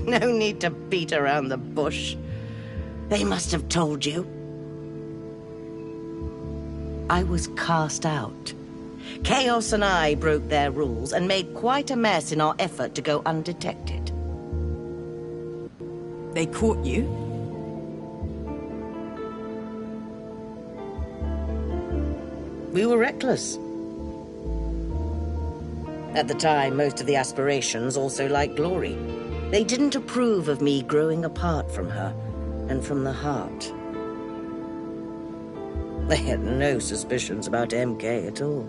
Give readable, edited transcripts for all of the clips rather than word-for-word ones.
No need to beat around the bush. They must have told you. I was cast out. Chaos and I broke their rules and made quite a mess in our effort to go undetected. They caught you? We were reckless. At the time, most of the aspirations also liked Glory. They didn't approve of me growing apart from her, and from the heart. They had no suspicions about MK at all.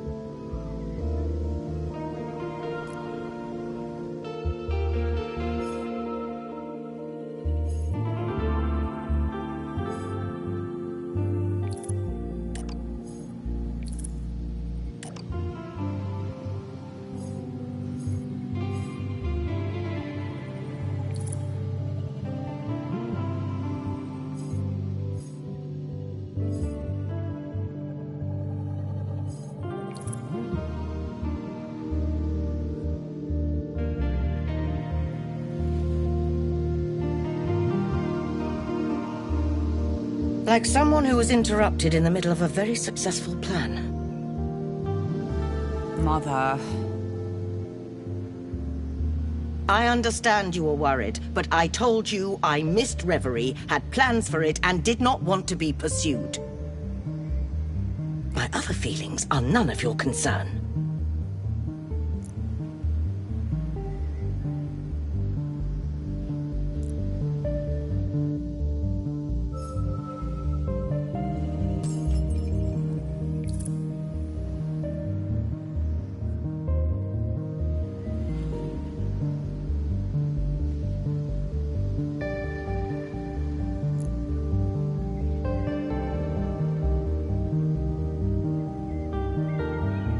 Like someone who was interrupted in the middle of a very successful plan. Mother... I understand you were worried, but I told you I missed Reverie, had plans for it, and did not want to be pursued. My other feelings are none of your concern.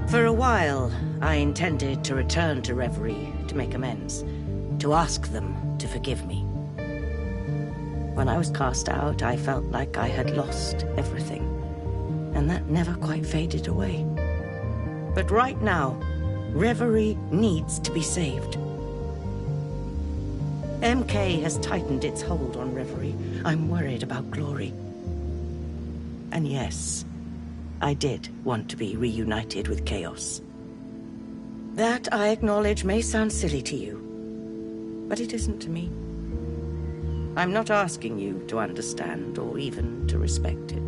For a while, I intended to return to Reverie to make amends, to ask them to forgive me. When I was cast out, I felt like I had lost everything, and that never quite faded away. But right now, Reverie needs to be saved. MK has tightened its hold on Reverie. I'm worried about Glory. And yes, I did want to be reunited with Chaos. That, I acknowledge, may sound silly to you, but it isn't to me. I'm not asking you to understand or even to respect it.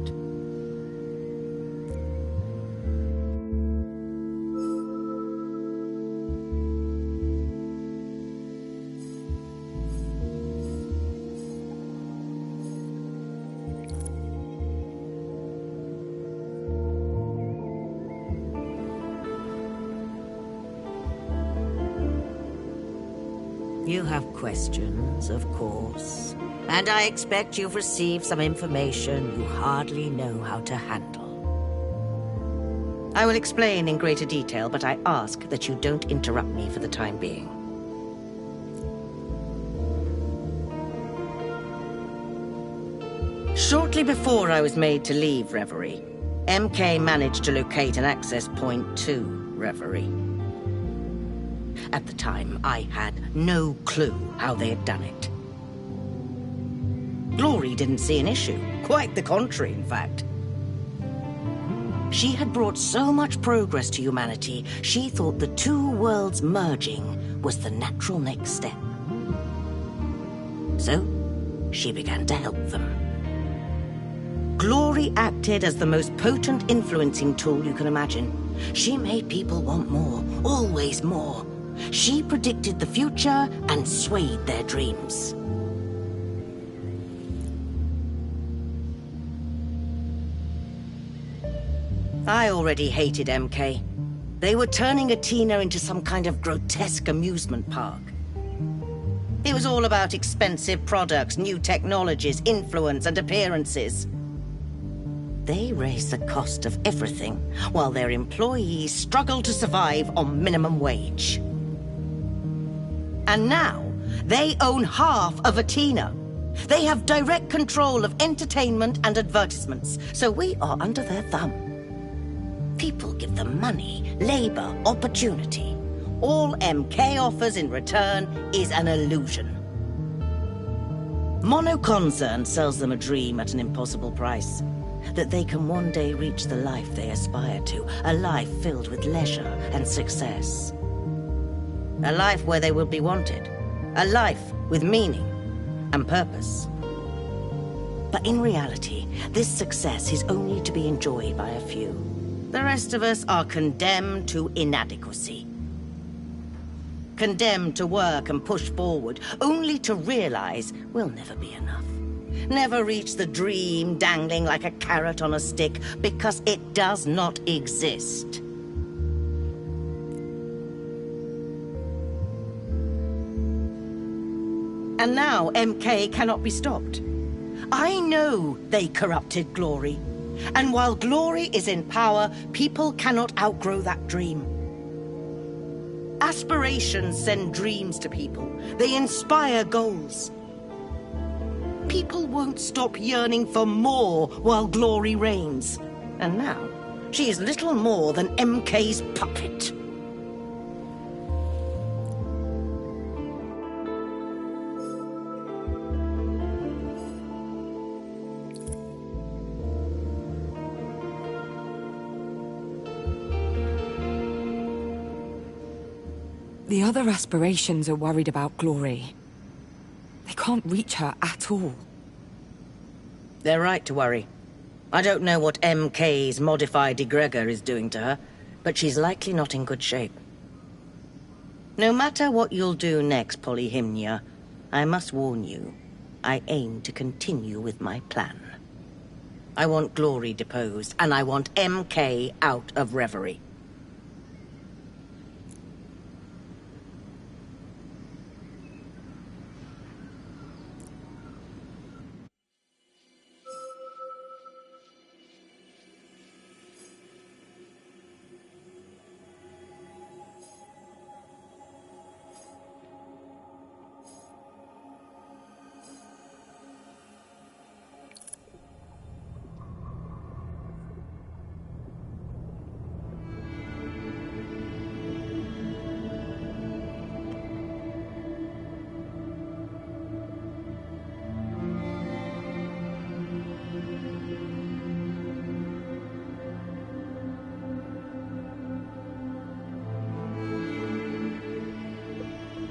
You have questions, of course, and I expect you've received some information you hardly know how to handle. I will explain in greater detail, but I ask that you don't interrupt me for the time being. Shortly before I was made to leave Reverie, MK managed to locate an access point to Reverie. At the time, I had no clue how they had done it. Glory didn't see an issue. Quite the contrary, in fact. She had brought so much progress to humanity, she thought the two worlds merging was the natural next step. So, she began to help them. Glory acted as the most potent influencing tool you can imagine. She made people want more, always more. She predicted the future and swayed their dreams. I already hated MK. They were turning Athena into some kind of grotesque amusement park. It was all about expensive products, new technologies, influence, and appearances. They raised the cost of everything, while their employees struggled to survive on minimum wage. And now, They own half of Athena. They have direct control of entertainment and advertisements, so we are under their thumb. People give them money, labor, opportunity. All MK offers in return is an illusion. Monoconcern sells them a dream at an impossible price. That they can one day reach the life they aspire to, a life filled with leisure and success. A life where they will be wanted. A life with meaning and purpose. But in reality, this success is only to be enjoyed by a few. The rest of us are condemned to inadequacy. Condemned to work and push forward, only to realize we'll never be enough. Never reach the dream dangling like a carrot on a stick, because it does not exist. And now MK cannot be stopped. I know they corrupted glory. And while glory is in power, people cannot outgrow that dream. Aspirations send dreams to people. They inspire goals. People won't stop yearning for more while glory reigns. And now, she is little more than MK's puppet. The other aspirations are worried about glory. They can't reach her at all. They're right to worry. I don't know what MK's modified egregor is doing to her, but she's likely not in good shape. No matter what you'll do next, Polyhymnia, I must warn you, I aim to continue with my plan. I want Glory deposed, and I want MK out of Reverie.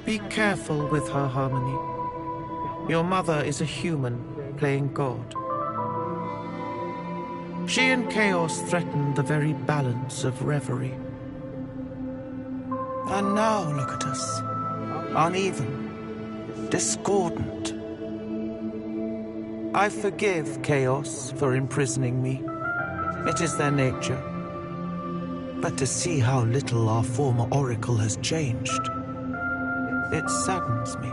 Be careful with her, Harmony. Your mother is a human playing God. She and Chaos threaten the very balance of Reverie. And now look at us. Uneven, discordant. I forgive Chaos for imprisoning me. It is their nature. But to see how little our former Oracle has changed, it saddens me.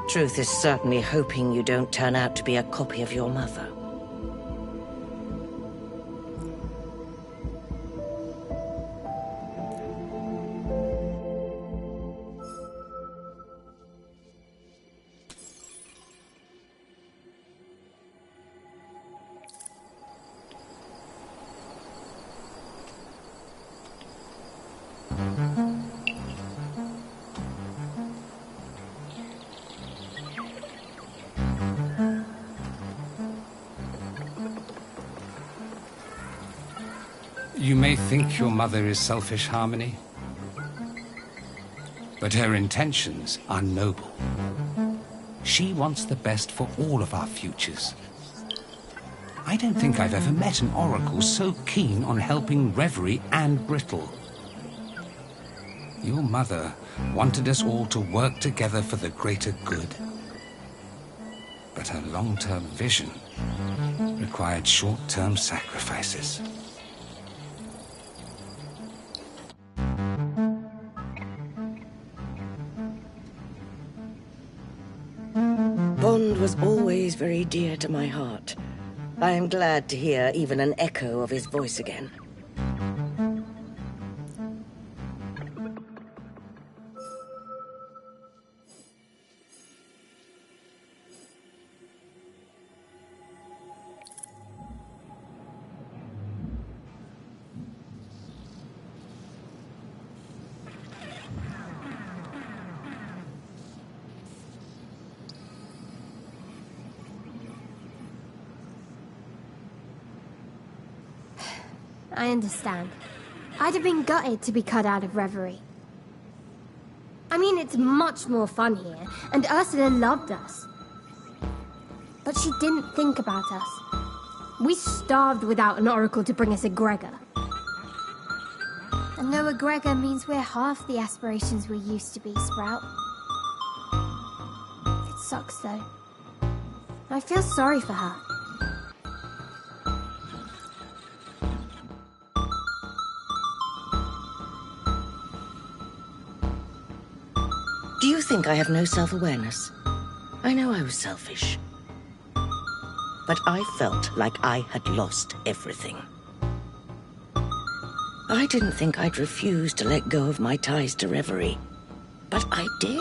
Truth is certainly hoping you don't turn out to be a copy of your mother. You may think your mother is selfish, Harmony, but her intentions are noble. She wants the best for all of our futures. I don't think I've ever met an oracle so keen on helping Reverie and Brittle. Your mother wanted us all to work together for the greater good. But her long-term vision required short-term sacrifices. was always very dear to my heart. I am glad to hear even an echo of his voice again. I understand. I'd have been gutted to be cut out of Reverie. I mean, it's much more fun here, and Ursula loved us. But she didn't think about us. We starved without an oracle to bring us a Gregor. And no Gregor means we're half the aspirations we used to be, Sprout. It sucks, though. I feel sorry for her. Do you think I have no self-awareness? I know I was selfish. But I felt like I had lost everything. I didn't think I'd refuse to let go of my ties to Reverie, but I did.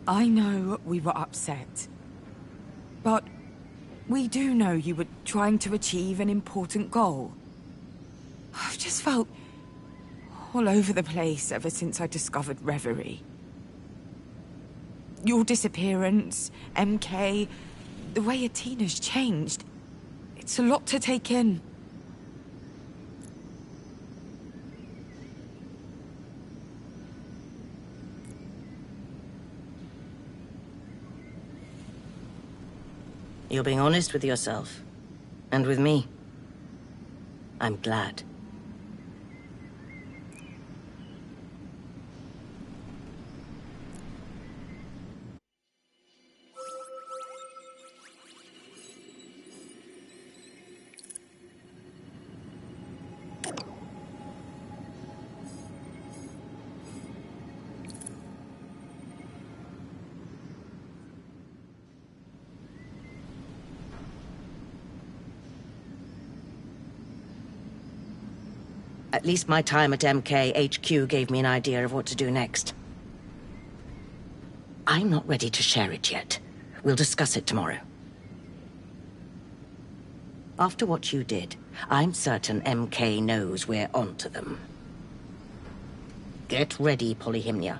I know we were upset. But we do know you were trying to achieve an important goal. I've just felt all over the place ever since I discovered Reverie. Your disappearance, MK, the way Atina's changed. It's a lot to take in. You're being honest with yourself. And with me. I'm glad. At least my time at MK HQ gave me an idea of what to do next. I'm not ready to share it yet. We'll discuss it tomorrow. After what you did, I'm certain MK knows we're onto them. Get ready, Polyhymnia.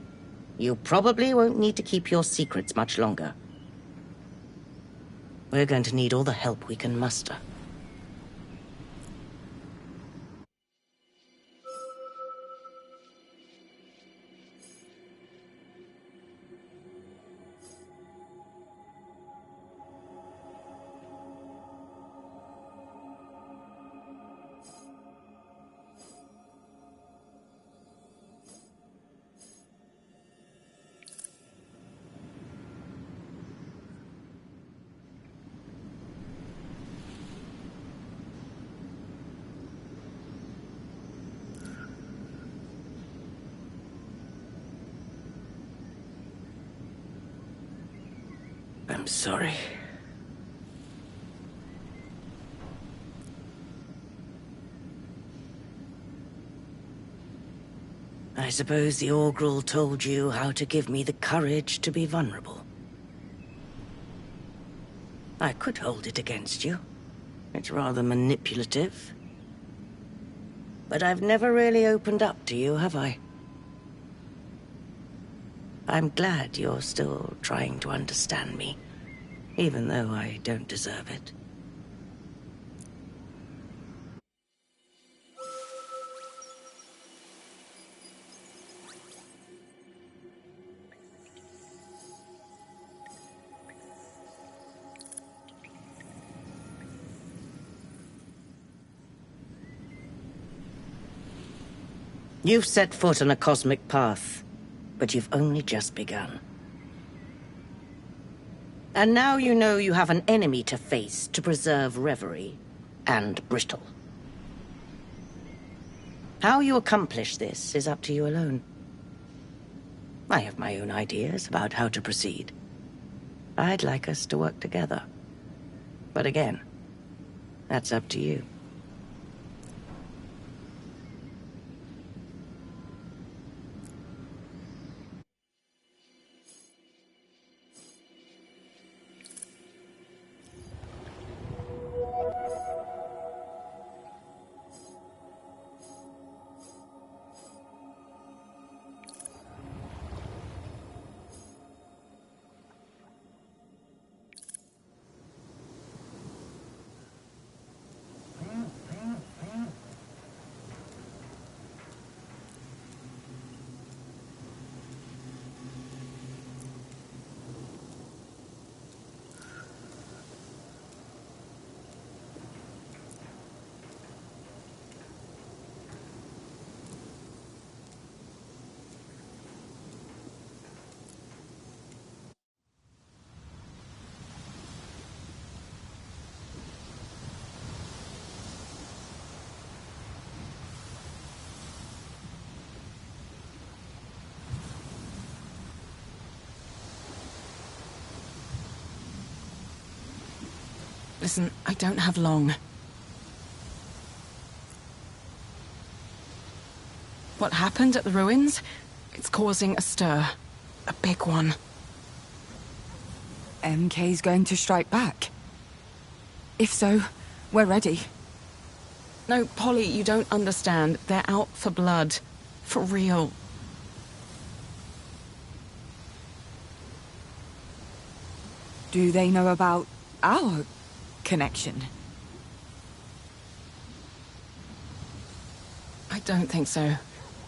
You probably won't need to keep your secrets much longer. We're going to need all the help we can muster. I'm sorry. I suppose the Orgrel told you how to give me the courage to be vulnerable. I could hold it against you, It's rather manipulative. But I've never really opened up to you, have I? I'm glad you're still trying to understand me, even though I don't deserve it. You've set foot on a cosmic path, but you've only just begun. And now you know you have an enemy to face to preserve Reverie and Brittle. How you accomplish this is up to you alone. I have my own ideas about how to proceed. I'd like us to work together. But again, that's up to you. Listen, I don't have long. What happened at the ruins? It's causing a stir. A big one. MK's going to strike back? If so, we're ready. No, Polly, you don't understand. They're out for blood. For real. Do they know about our connection? I don't think so.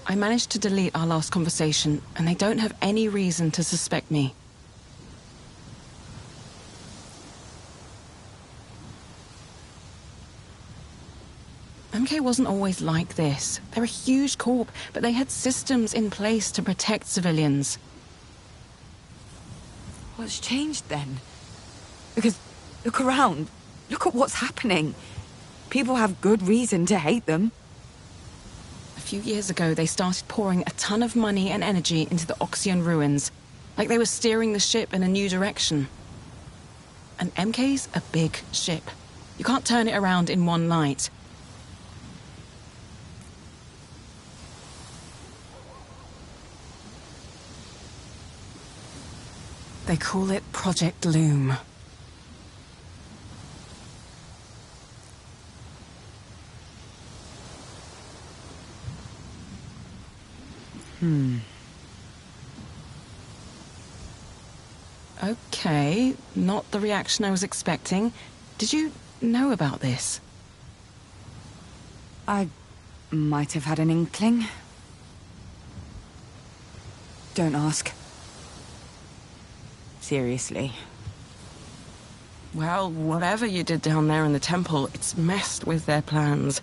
I managed to delete our last conversation, and they don't have any reason to suspect me. MK wasn't always like this. They're a huge corp, but they had systems in place to protect civilians. What's changed then? Because, look around. Look at what's happening. People have good reason to hate them. A few years ago, they started pouring a ton of money and energy into the Oxian ruins, like they were steering the ship in a new direction. And MK's a big ship. You can't turn it around in one night. They call it Project Loom. Okay, not the reaction I was expecting. Did you know about this? I might have had an inkling. Don't ask. Seriously. Well, whatever you did down there in the temple, it's messed with their plans.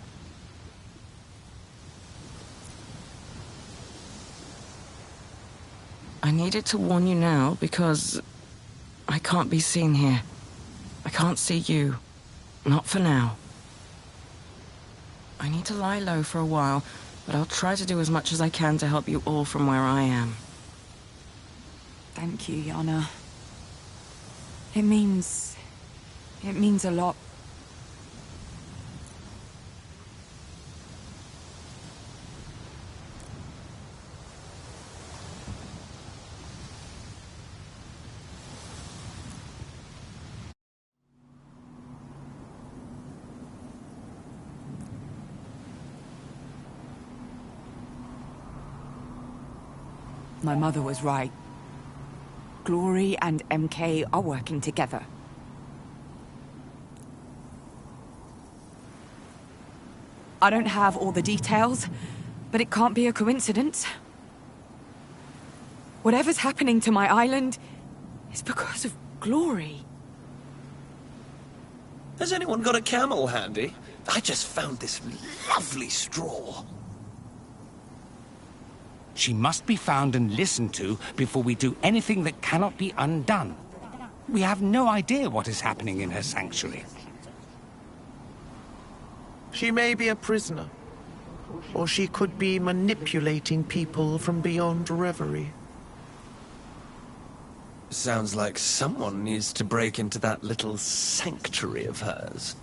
I needed to warn you now because I can't be seen here. I can't see you. Not for now. I need to lie low for a while, but I'll try to do as much as I can to help you all from where I am. Thank you, Yana. It means a lot. My mother was right. Glory and MK are working together. I don't have all the details, but it can't be a coincidence. Whatever's happening to my island is because of Glory. Has anyone got a camel handy? I just found this lovely straw. She must be found and listened to before we do anything that cannot be undone. We have no idea what is happening in her sanctuary. She may be a prisoner, or she could be manipulating people from beyond Reverie. Sounds like someone needs to break into that little sanctuary of hers.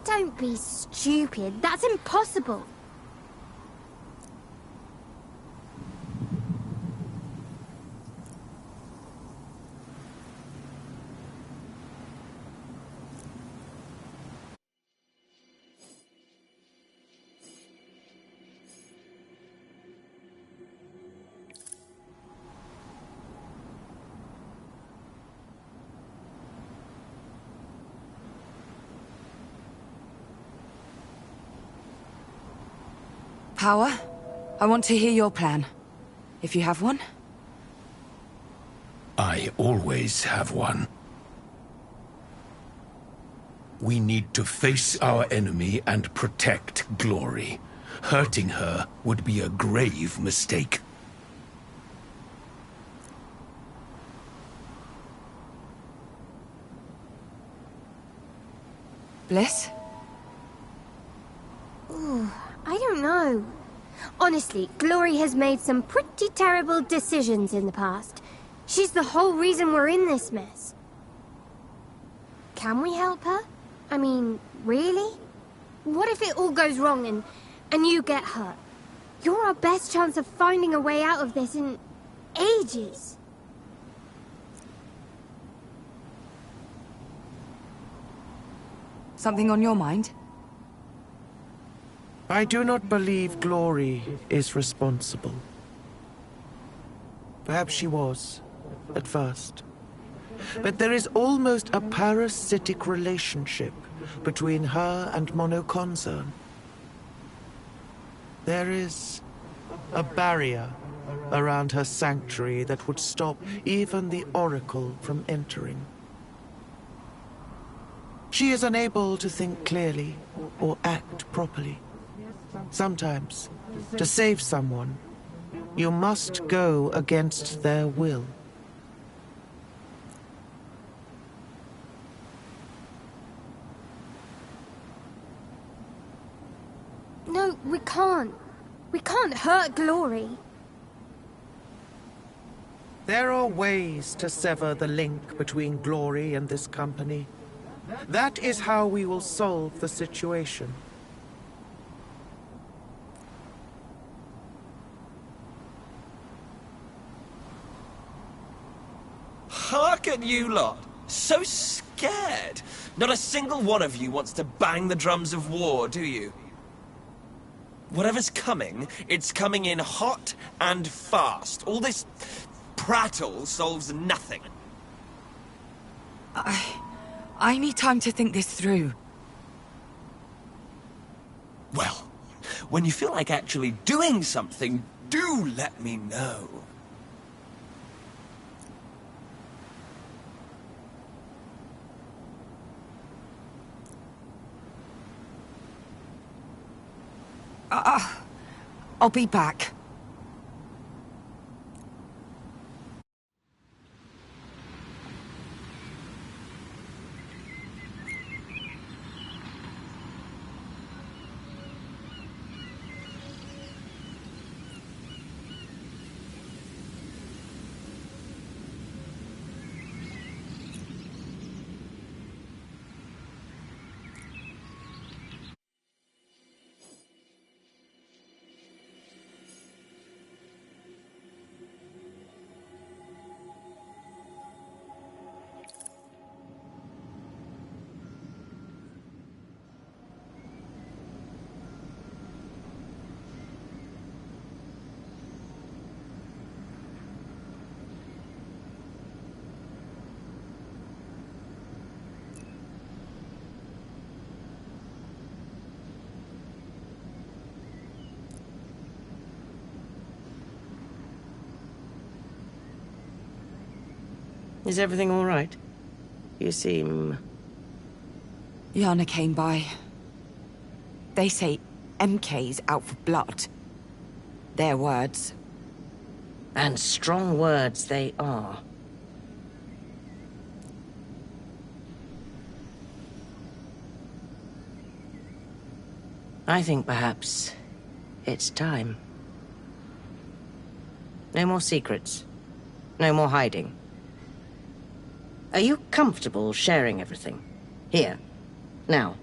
Don't be stupid. That's impossible. Power, I want to hear your plan. If you have one. I always have one. We need to face our enemy and protect Glory. Hurting her would be a grave mistake. Bliss? Ooh, I don't know. Honestly, Glory has made some pretty terrible decisions in the past. She's the whole reason we're in this mess. Can we help her? I mean, really? What if it all goes wrong and you get hurt? You're our best chance of finding a way out of this in ages. Something on your mind? I do not believe Glory is responsible. Perhaps she was, at first. But there is almost a parasitic relationship between her and Monoconcern. There is a barrier around her sanctuary that would stop even the Oracle from entering. She is unable to think clearly or act properly. Sometimes, to save someone, you must go against their will. No, we can't. We can't hurt Glory. There are ways to sever the link between Glory and this company. That is how we will solve the situation. Hark at you lot! So scared! Not a single one of you wants to bang the drums of war, do you? Whatever's coming, it's coming in hot and fast. All this prattle solves nothing. I need time to think this through. Well, when you feel like actually doing something, do let me know. I'll be back. Is everything all right? You seem... Yana came by. They say MK's out for blood. Their words. And strong words they are. I think perhaps it's time. No more secrets. No more hiding. Are you comfortable sharing everything? Here. Now.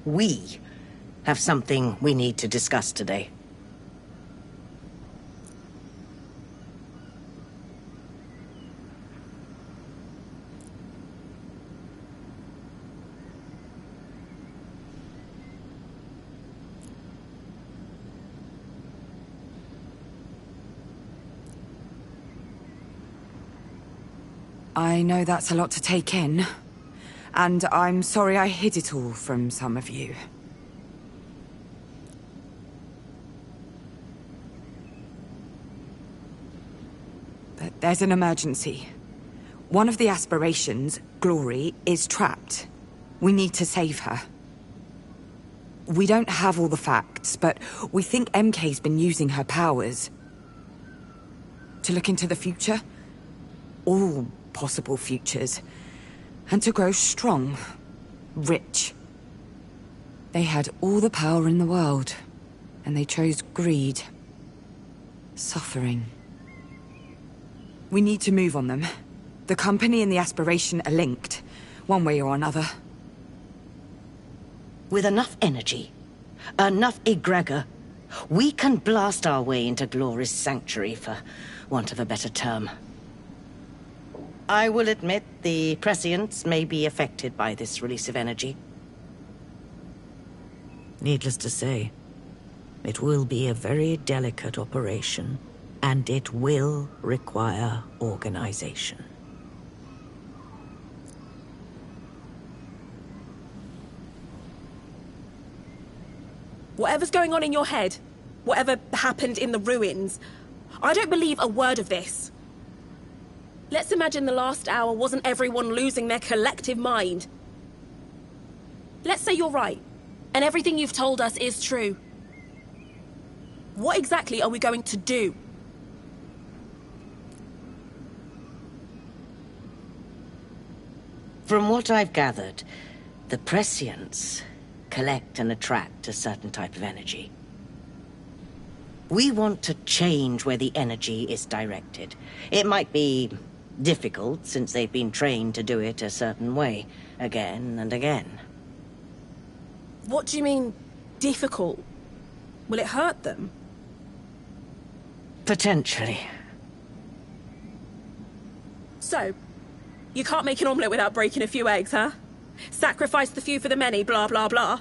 We have something we need to discuss today. I know that's a lot to take in. And I'm sorry I hid it all from some of you. But there's an emergency. One of the aspirations, Glory, is trapped. We need to save her. We don't have all the facts, but we think MK's been using her powers to look into the future. All possible futures. And to grow strong, rich. They had all the power in the world, and they chose greed, suffering. We need to move on them. The company and the aspiration are linked, one way or another. With enough energy, enough egregor, we can blast our way into Glory's sanctuary, for want of a better term. I will admit the prescience may be affected by this release of energy. Needless to say, it will be a very delicate operation, and it will require organization. Whatever's going on in your head, whatever happened in the ruins, I don't believe a word of this. Let's imagine the last hour wasn't everyone losing their collective mind. Let's say you're right, and everything you've told us is true. What exactly are we going to do? From what I've gathered, the prescients collect and attract a certain type of energy. We want to change where the energy is directed. It might be difficult, since they've been trained to do it a certain way, again and again. What do you mean, difficult? Will it hurt them? Potentially. So, you can't make an omelette without breaking a few eggs, huh? Sacrifice the few for the many, blah, blah, blah.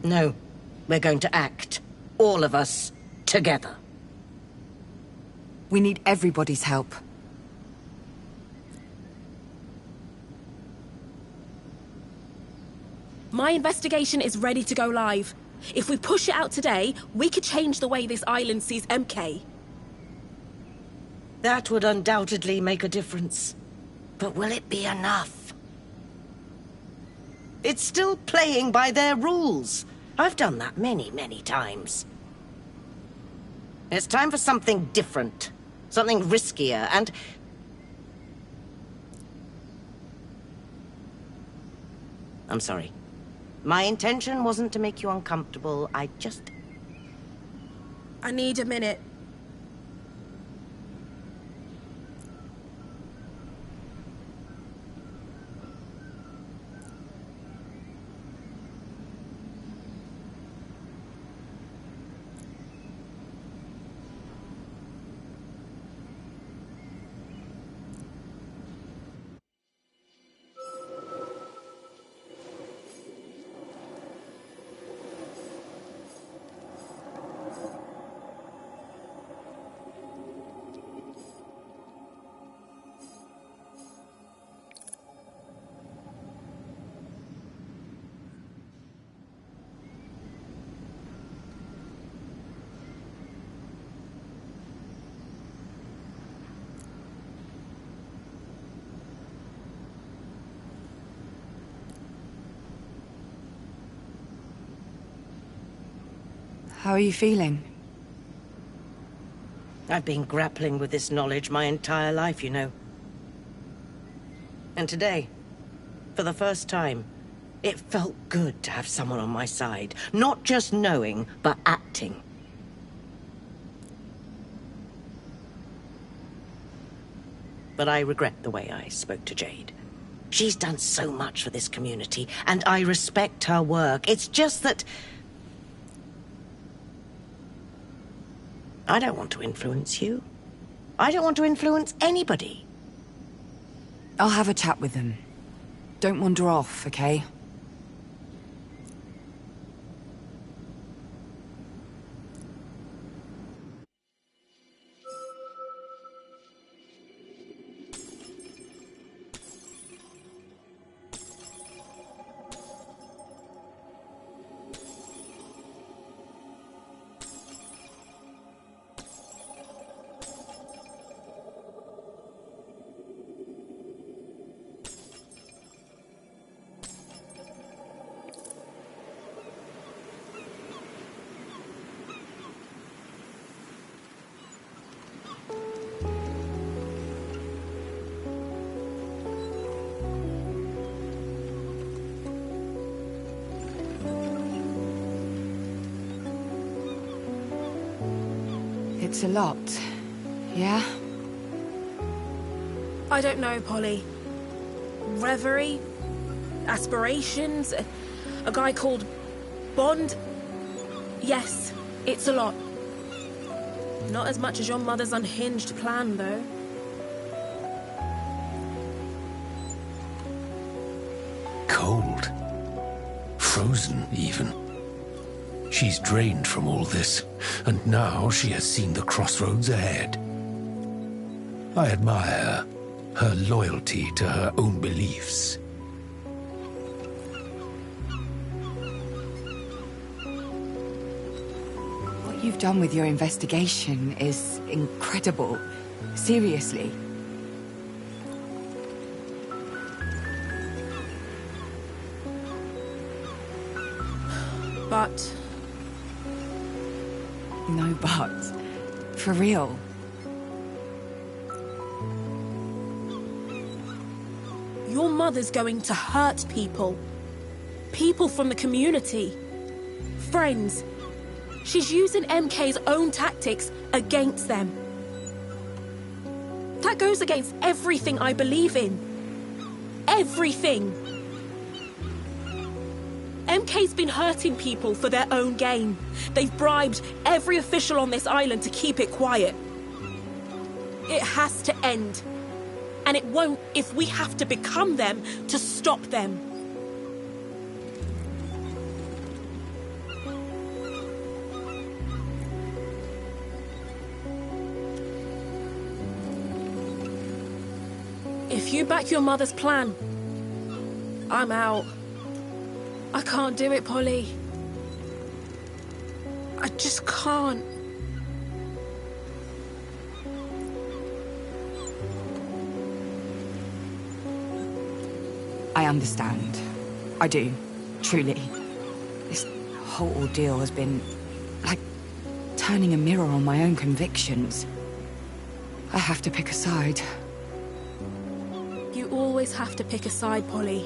No, we're going to act. All of us, together. We need everybody's help. My investigation is ready to go live. If we push it out today, we could change the way this island sees MK. That would undoubtedly make a difference. But will it be enough? It's still playing by their rules. I've done that many, many times. It's time for something different. Something riskier, and... I'm sorry. My intention wasn't to make you uncomfortable. I need a minute. How are you feeling? I've been grappling with this knowledge my entire life, you know. And today, for the first time, it felt good to have someone on my side. Not just knowing, but acting. But I regret the way I spoke to Jade. She's done so much for this community, and I respect her work. It's just that... I don't want to influence you. I don't want to influence anybody. I'll have a chat with them. Don't wander off, okay? It's a lot, yeah? I don't know, Polly. Reverie? Aspirations? A guy called Bond? Yes, it's a lot. Not as much as your mother's unhinged plan, though. Cold. Frozen, even. She's drained from all this, and now she has seen the crossroads ahead. I admire her loyalty to her own beliefs. What you've done with your investigation is incredible. Seriously. But... No but. For real. Your mother's going to hurt people. People from the community. Friends. She's using MK's own tactics against them. That goes against everything I believe in. Everything. MK's been hurting people for their own gain. They've bribed every official on this island to keep it quiet. It has to end. And it won't if we have to become them to stop them. If you back your mother's plan, I'm out. I can't do it, Polly. I just can't. I understand. I do. Truly. This whole ordeal has been like turning a mirror on my own convictions. I have to pick a side. You always have to pick a side, Polly.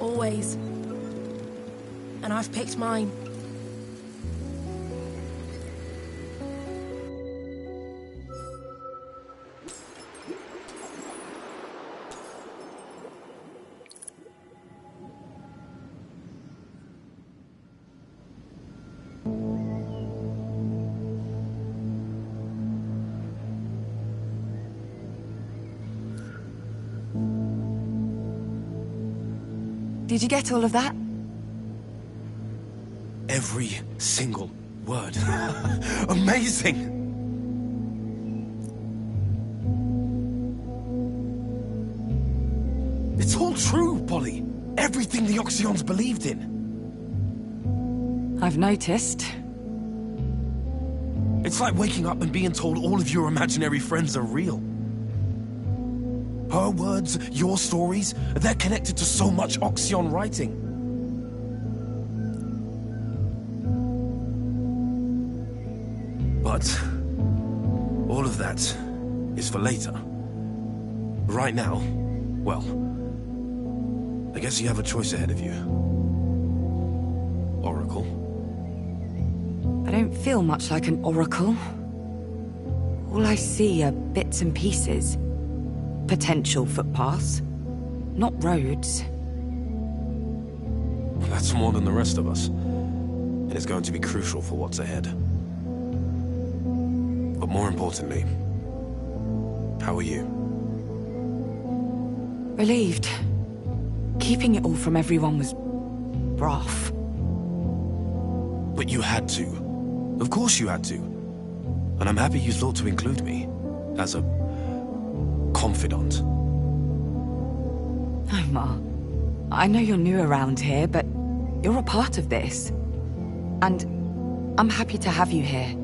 Always. And I've picked mine. Did you get all of that? Every single word. Amazing! It's all true, Polly. Everything the Oxyons believed in. I've noticed. It's like waking up and being told all of your imaginary friends are real. Her words, your stories, they're connected to so much Oxyon writing. But all of that is for later. Right now, well, I guess you have a choice ahead of you. Oracle. I don't feel much like an oracle. All I see are bits and pieces. Potential footpaths, not roads. That's more than the rest of us. And it's going to be crucial for what's ahead. But more importantly, how are you? Relieved. Keeping it all from everyone was rough. But you had to. Of course you had to. And I'm happy you thought to include me as a confidant. Omar, I know you're new around here, but you're a part of this. And I'm happy to have you here.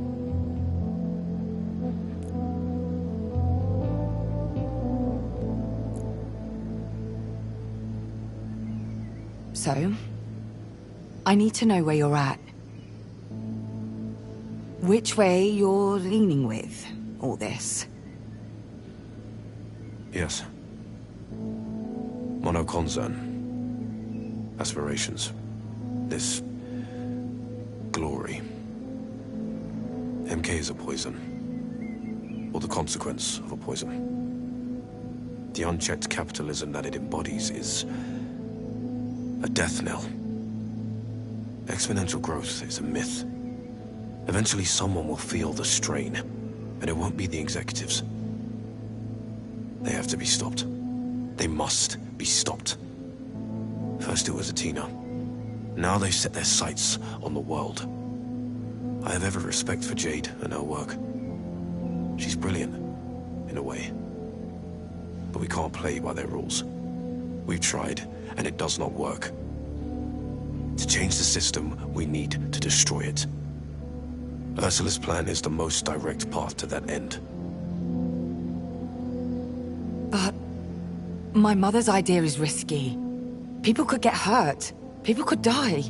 So, I need to know where you're at. Which way you're leaning with all this. Yes. Mono-concern. Aspirations. This glory. MK is a poison. Or the consequence of a poison. The unchecked capitalism that it embodies is a death knell. Exponential growth is a myth. Eventually someone will feel the strain, and it won't be the executives. They have to be stopped. They must be stopped. First it was Athena. Now they've set their sights on the world. I have every respect for Jade and her work. She's brilliant, in a way. But we can't play by their rules. We've tried, and it does not work. To change the system, we need to destroy it. Ursula's plan is the most direct path to that end. But my mother's idea is risky. People could get hurt. People could die.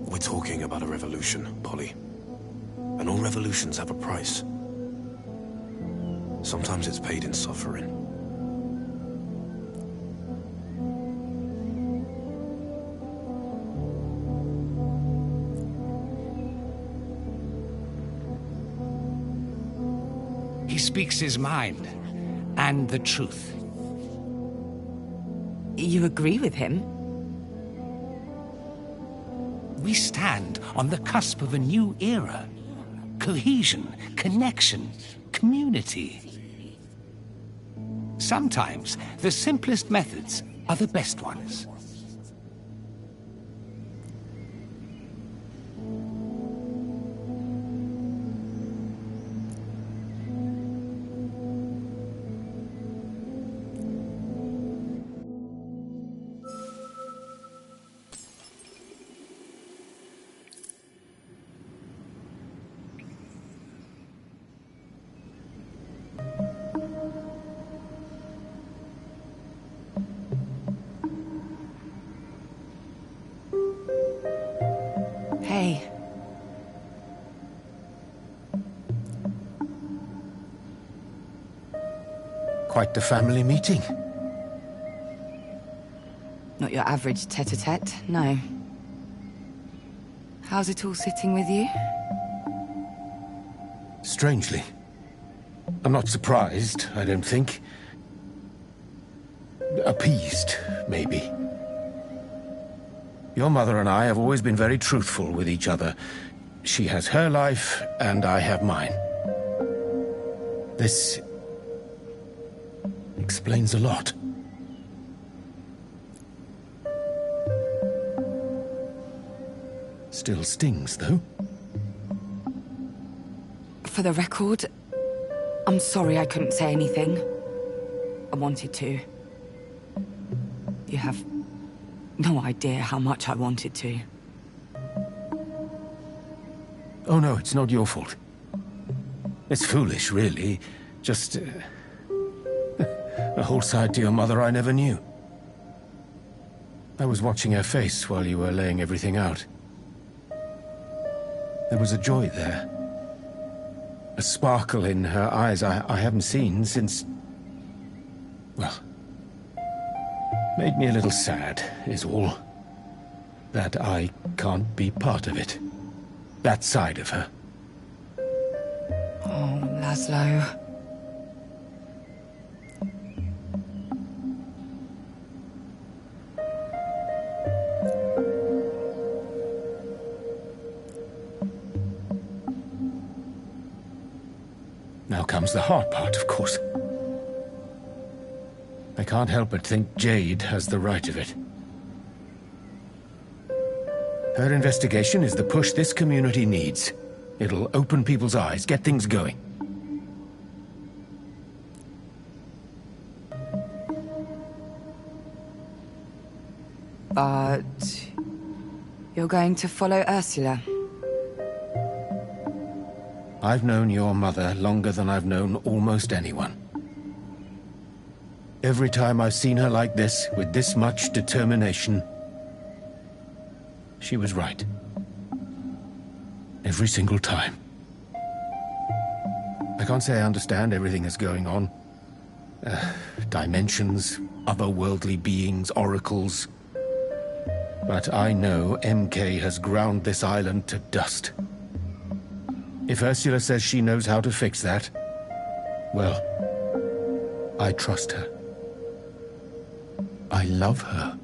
We're talking about a revolution, Polly. And all revolutions have a price. Sometimes it's paid in suffering. He speaks his mind, and the truth. You agree with him? We stand on the cusp of a new era. Cohesion, connection, community. Sometimes the simplest methods are the best ones. Hey. Quite the family meeting. Not your average tete-a-tete, no. How's it all sitting with you? Strangely. I'm not surprised, I don't think. Appeased, maybe. Your mother and I have always been very truthful with each other. She has her life, and I have mine. This explains a lot. Still stings, though. For the record, I'm sorry I couldn't say anything. I wanted to. You have no idea how much I wanted to. Oh no, it's not your fault. It's foolish, really. Just a whole side to your mother I never knew. I was watching her face while you were laying everything out. There was a joy there. A sparkle in her eyes I haven't seen since... well... made me a little sad, is all. That I can't be part of it. That side of her. Oh, Laszlo. Now comes the hard part, of course. I can't help but think Jade has the right of it. Her investigation is the push this community needs. It'll open people's eyes, get things going. But... you're going to follow Ursula? I've known your mother longer than I've known almost anyone. Every time I've seen her like this, with this much determination, she was right. Every single time. I can't say I understand everything that's going on. Dimensions, otherworldly beings, oracles. But I know MK has ground this island to dust. If Ursula says she knows how to fix that, well, I trust her. I love her.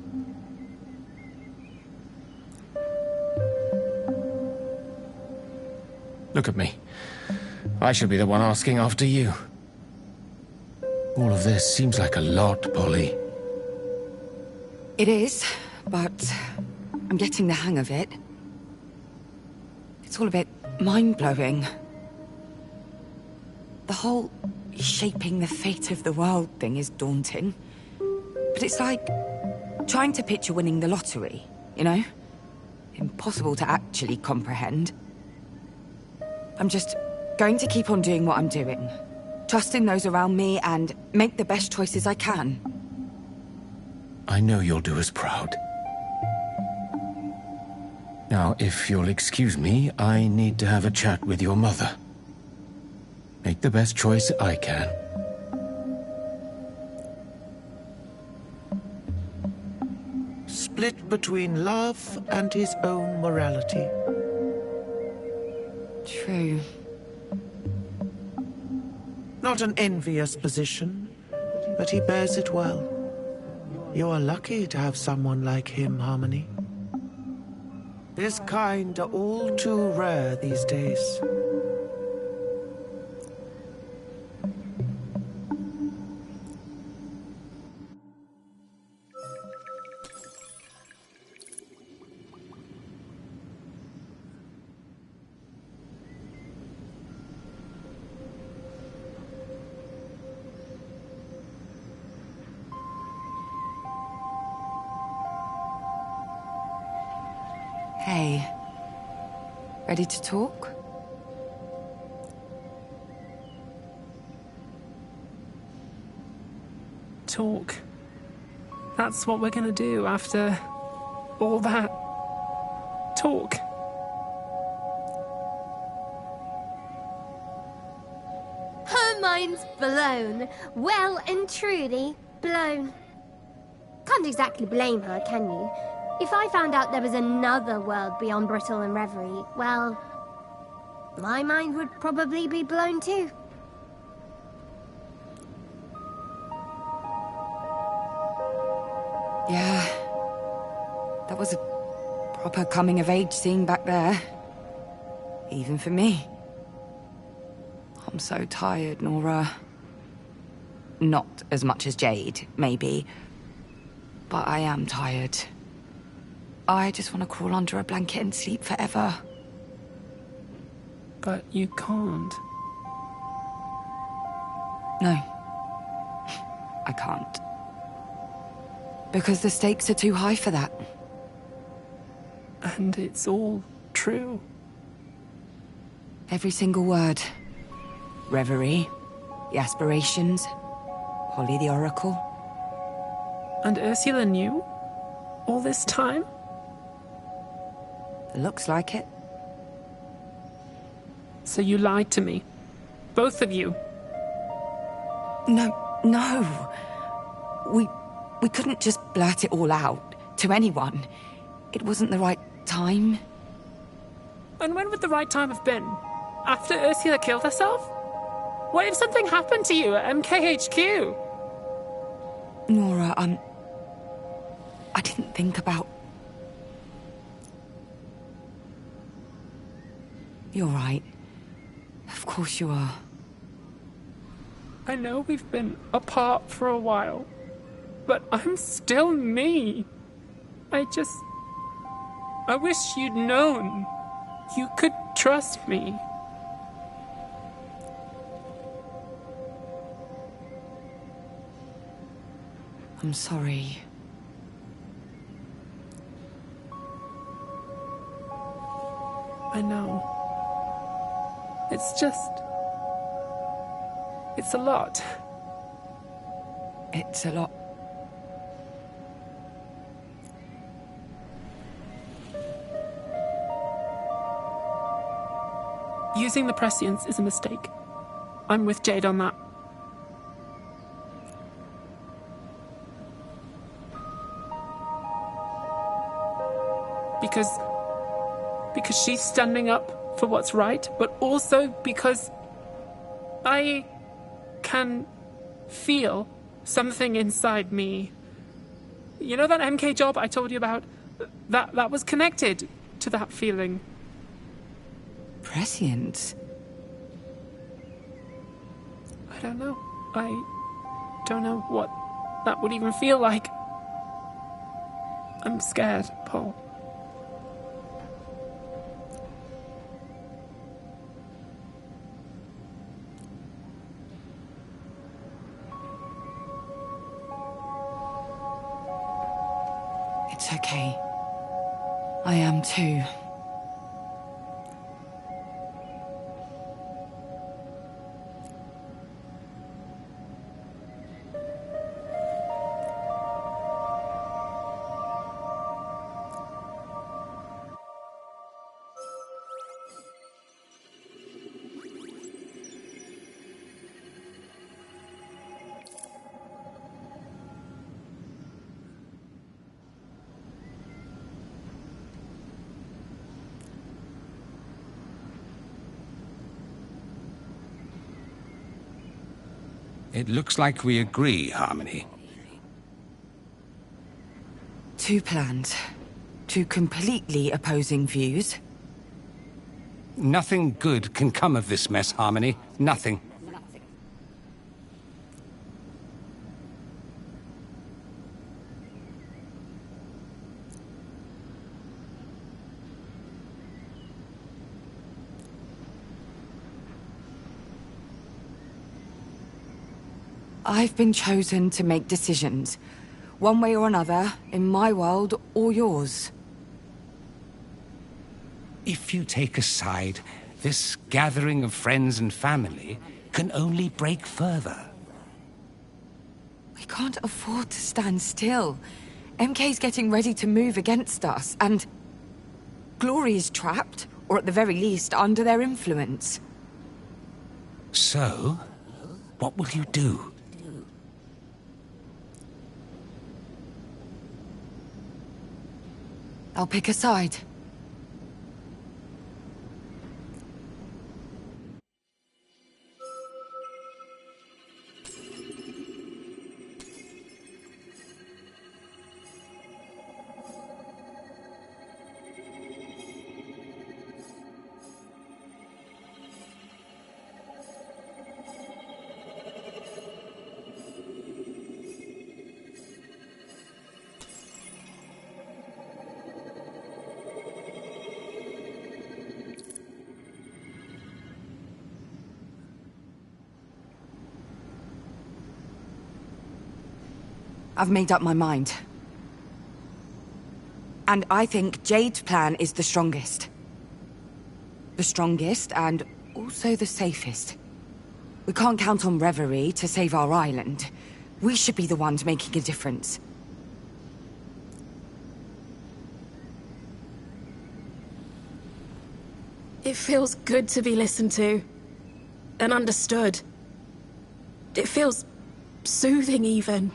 Look at me. I should be the one asking after you. All of this seems like a lot, Polly. It is, but I'm getting the hang of it. It's all a bit mind-blowing. The whole shaping the fate of the world thing is daunting. But it's like trying to picture winning the lottery, you know? Impossible to actually comprehend. I'm just going to keep on doing what I'm doing. Trusting those around me and make the best choices I can. I know you'll do us proud. Now, if you'll excuse me, I need to have a chat with your mother. Make the best choice I can. Split between love and his own morality. True. Not an envious position, but he bears it well. You are lucky to have someone like him, Harmony. His kind are all too rare these days. Hey. Ready to talk? Talk. That's what we're gonna do after all that. Talk. Her mind's blown. Well and truly blown. Can't exactly blame her, can you? If I found out there was another world beyond Brittle and Reverie, well, my mind would probably be blown too. Yeah. That was a proper coming-of-age scene back there. Even for me. I'm so tired, Nora. Not as much as Jade, maybe. But I am tired. I just want to crawl under a blanket and sleep forever. But you can't. No. I can't. Because the stakes are too high for that. And it's all true. Every single word. Reverie, the aspirations, Holly the Oracle. And Ursula knew? All this time? Looks like it. So you lied to me. Both of you. No. We couldn't just blurt it all out to anyone. It wasn't the right time. And when would the right time have been? After Ursula killed herself? What if something happened to you at MKHQ? Nora, I didn't think about... You're right. Of course you are. I know we've been apart for a while, but I'm still me. I wish you'd known. You could trust me. I'm sorry. I know. It's a lot. It's a lot. Using the prescience is a mistake. I'm with Jade on that. Because she's standing up for what's right, but also because I can feel something inside me. You know that MK job I told you about? That was connected to that feeling. Prescience? I don't know. I don't know what that would even feel like. I'm scared, Paul. It's okay. I am too. It looks like we agree, Harmony. Two plans. Two completely opposing views. Nothing good can come of this mess, Harmony. Nothing. I've been chosen to make decisions, one way or another, in my world or yours. If you take a side, this gathering of friends and family can only break further. We can't afford to stand still. MK's getting ready to move against us, and Glory is trapped, or at the very least, under their influence. So, what will you do? I'll pick a side. I've made up my mind. And I think Jade's plan is the strongest. The strongest and also the safest. We can't count on Reverie to save our island. We should be the ones making a difference. It feels good to be listened to. and understood. It feels soothing, even.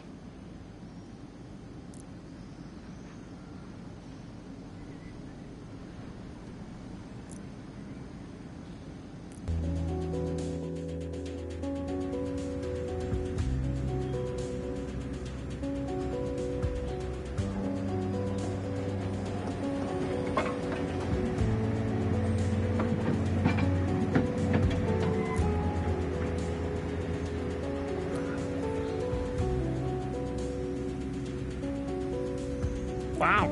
Wow.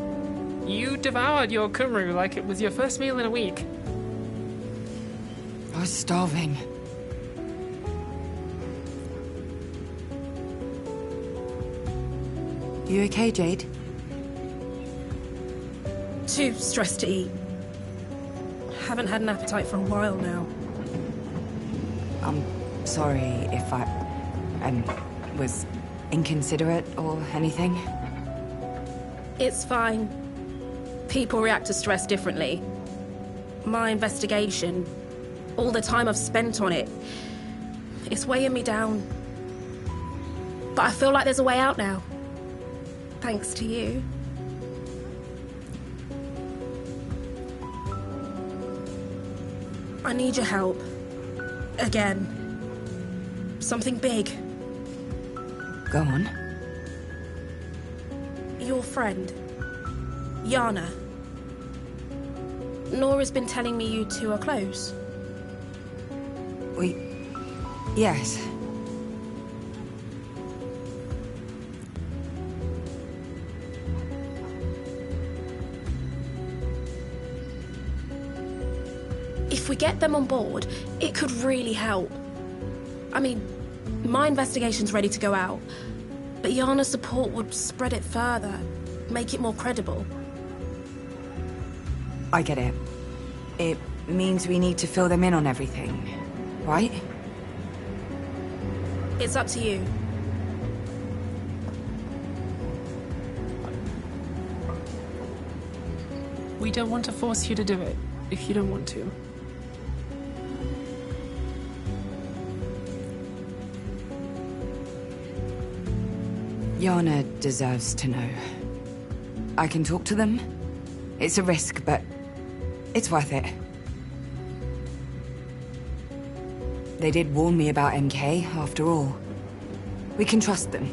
You devoured your kumru like it was your first meal in a week. I was starving. You okay, Jade? Too stressed to eat. Haven't had an appetite for a while now. I'm sorry if I was inconsiderate or anything. It's fine. People react to stress differently. My investigation, all the time I've spent on it, it's weighing me down. But I feel like there's a way out now. Thanks to you. I need your help. Again. Something big. Go on. Your friend, Yana. Nora's been telling me you two are close. Yes. If we get them on board, it could really help. I mean, my investigation's ready to go out, but Yana's support would spread it further, make it more credible. I get it. It means we need to fill them in on everything, right? It's up to you. We don't want to force you to do it, if you don't want to. Yana deserves to know. I can talk to them. It's a risk, but it's worth it. They did warn me about MK, after all. We can trust them.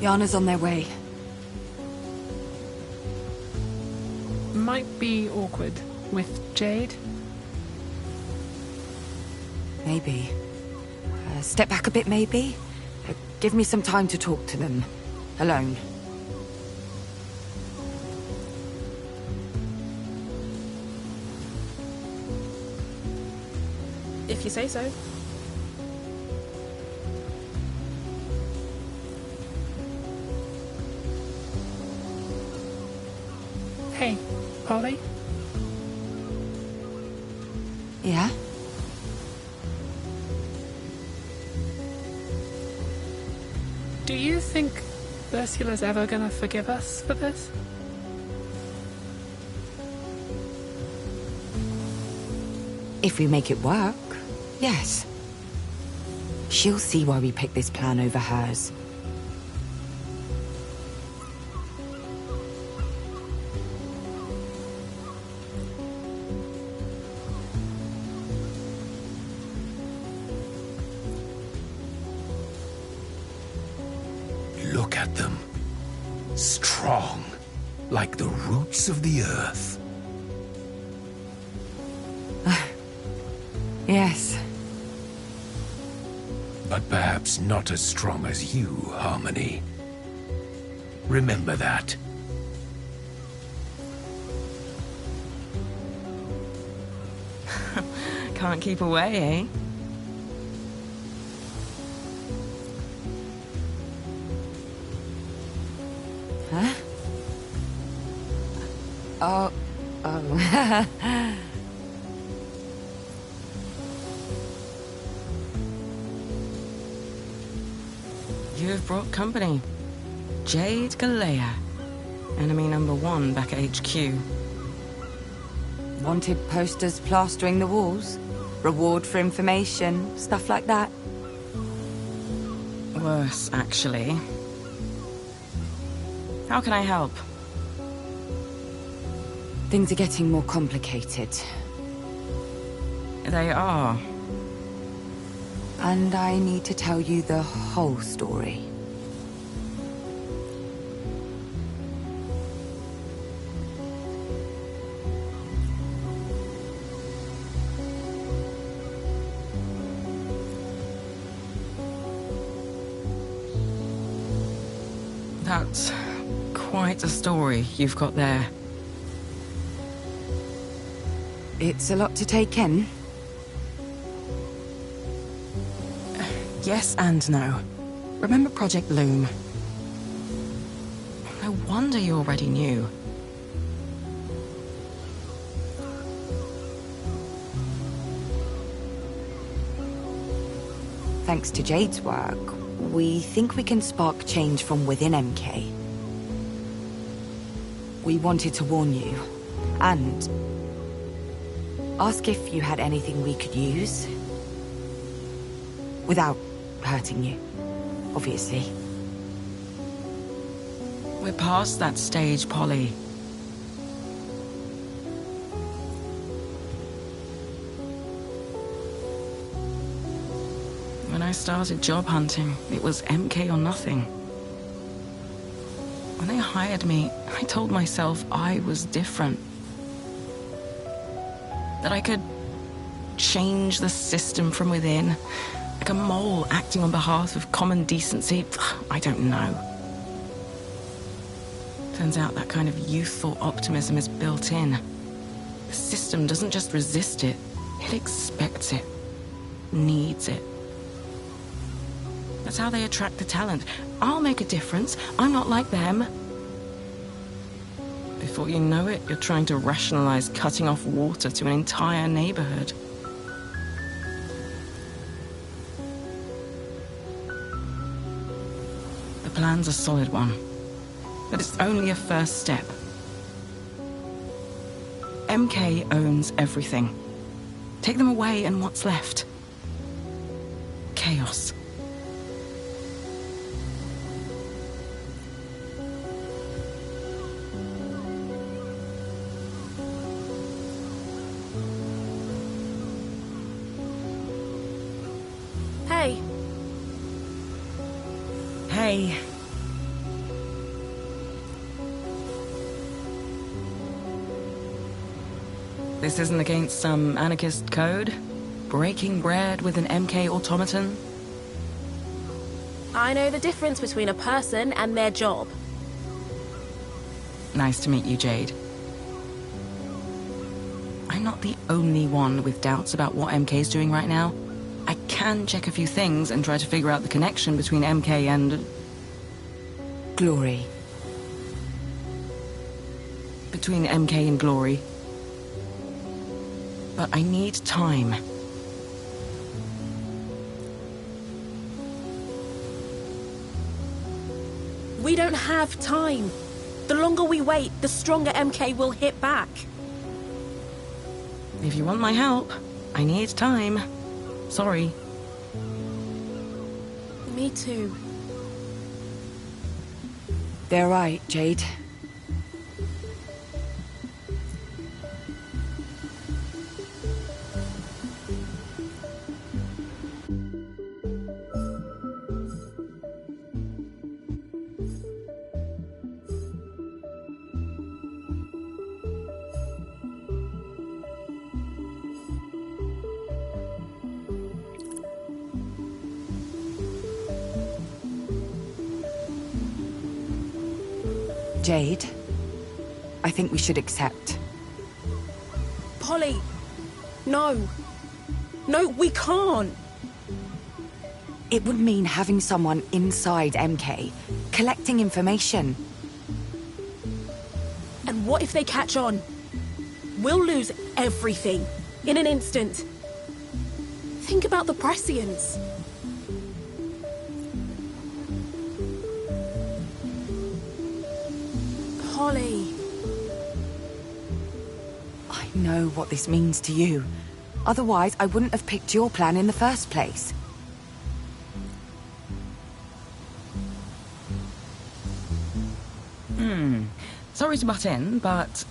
Yana's on their way. Might be awkward with Jade. Maybe. Step back a bit, maybe? Give me some time to talk to them. Alone. If you say so. Hey, Polly? Yeah? Do you think Ursula's ever gonna forgive us for this? If we make it work, yes. She'll see why we picked this plan over hers. at them. Strong, like the roots of the earth. Yes. But perhaps not as strong as you, Harmony. Remember that. Can't keep away, eh? Huh? Oh. You've brought company. Jade Galea. Enemy number 1 back at HQ. Wanted posters plastering the walls? Reward for information, stuff like that? Worse, actually. How can I help? Things are getting more complicated. They are. And I need to tell you the whole story. That's quite a story you've got there. It's a lot to take in. Yes and no. Remember Project Loom? No wonder you already knew. Thanks to Jade's work, we think we can spark change from within MK. We wanted to warn you, and ask if you had anything we could use. Without hurting you, obviously. We're past that stage, Polly. When I started job hunting, it was MK or nothing. When they hired me, I told myself I was different. That I could change the system from within. Like a mole acting on behalf of common decency. I don't know. Turns out that kind of youthful optimism is built in. The system doesn't just resist it, it expects it, needs it. That's how they attract the talent. I'll make a difference. I'm not like them. Before you know it, you're trying to rationalize cutting off water to an entire neighborhood. The plan's a solid one, but it's only a first step. MK owns everything. Take them away and what's left? Chaos. Hey. Hey. This isn't against some anarchist code? Breaking bread with an MK automaton? I know the difference between a person and their job. Nice to meet you, Jade. I'm not the only one with doubts about what MK's doing right now. I can check a few things and try to figure out the connection between MK and... Glory. Between MK and Glory. But I need time. We don't have time. The longer we wait, the stronger MK will hit back. If you want my help, I need time. Sorry. Me too. They're right, Jade. Jade, I think we should accept. Polly, no. No, we can't. It would mean having someone inside MK, collecting information. And what if they catch on? We'll lose everything in an instant. Think about the Prescients. Polly. I know what this means to you. Otherwise, I wouldn't have picked your plan in the first place. Sorry to butt in, but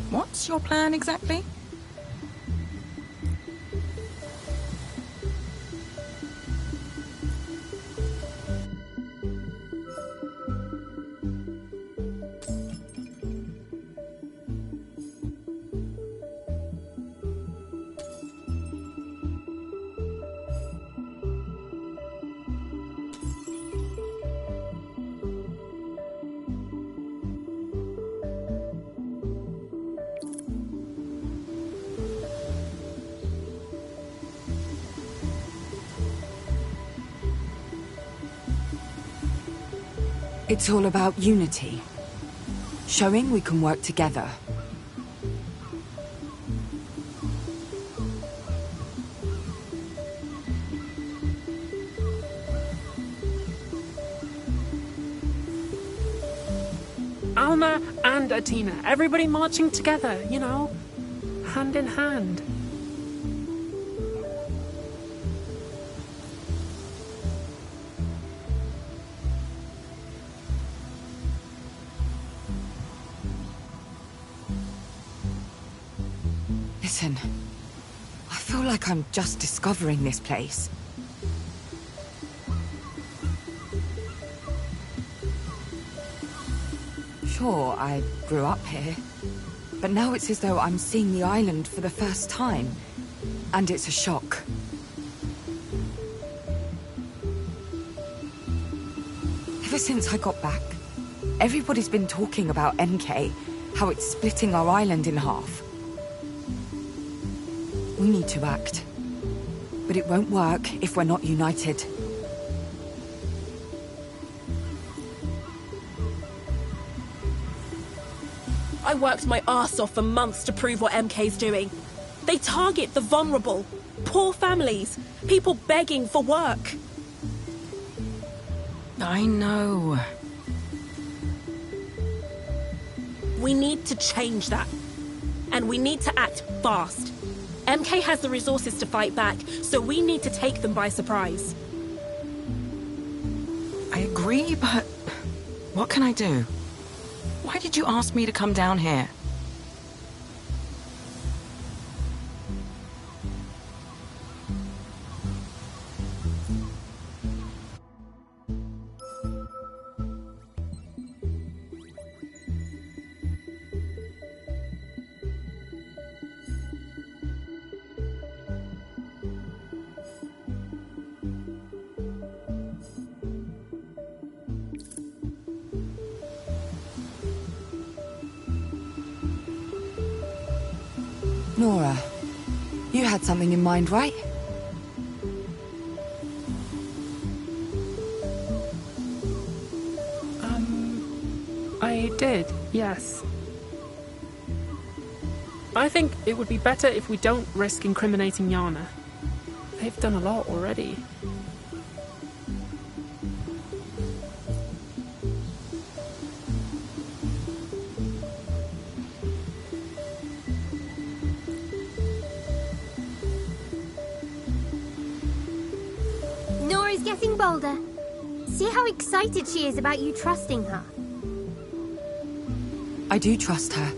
what's your plan exactly? It's all about unity. Showing we can work together. Alma and Atina, everybody marching together, you know, hand in hand. Listen, I feel like I'm just discovering this place. Sure, I grew up here, but now it's as though I'm seeing the island for the first time, and it's a shock. Ever since I got back, everybody's been talking about MK, how it's splitting our island in half. We need to act, but it won't work if we're not united. I worked my arse off for months to prove what MK's doing. They target the vulnerable, poor families, people begging for work. I know. We need to change that. And we need to act fast. MK has the resources to fight back, so we need to take them by surprise. I agree, but what can I do? Why did you ask me to come down here? Nora, you had something in mind, right? I did, yes. I think it would be better if we don't risk incriminating Yana. They've done a lot already. Nora's getting bolder. See how excited she is about you trusting her. I do trust her.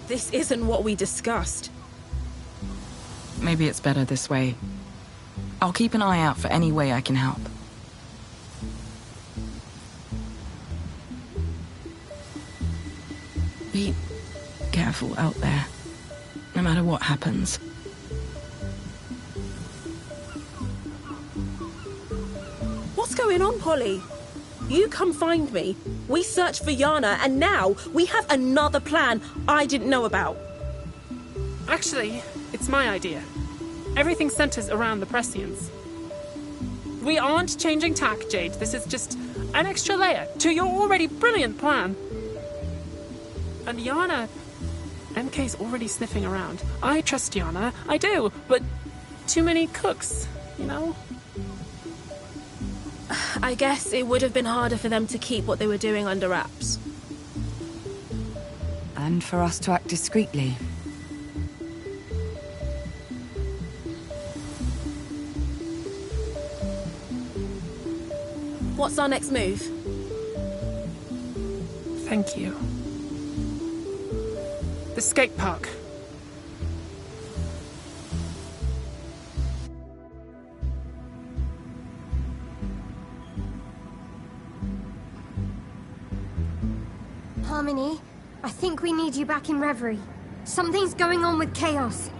This isn't what we discussed. Maybe it's better this way. I'll keep an eye out for any way I can help. Be careful out there, no matter what happens. going on, Polly? You come find me, we search for Yana, and now we have another plan I didn't know about. Actually, it's my idea. Everything centers around the Prescience. We aren't changing tack, Jade. This is just an extra layer to your already brilliant plan. And Yana... MK's already sniffing around. I trust Yana, I do, but too many cooks, you know? I guess it would have been harder for them to keep what they were doing under wraps. And for us to act discreetly. What's our next move? Thank you. The skate park. Harmony, I think we need you back in Reverie. Something's going on with Chaos.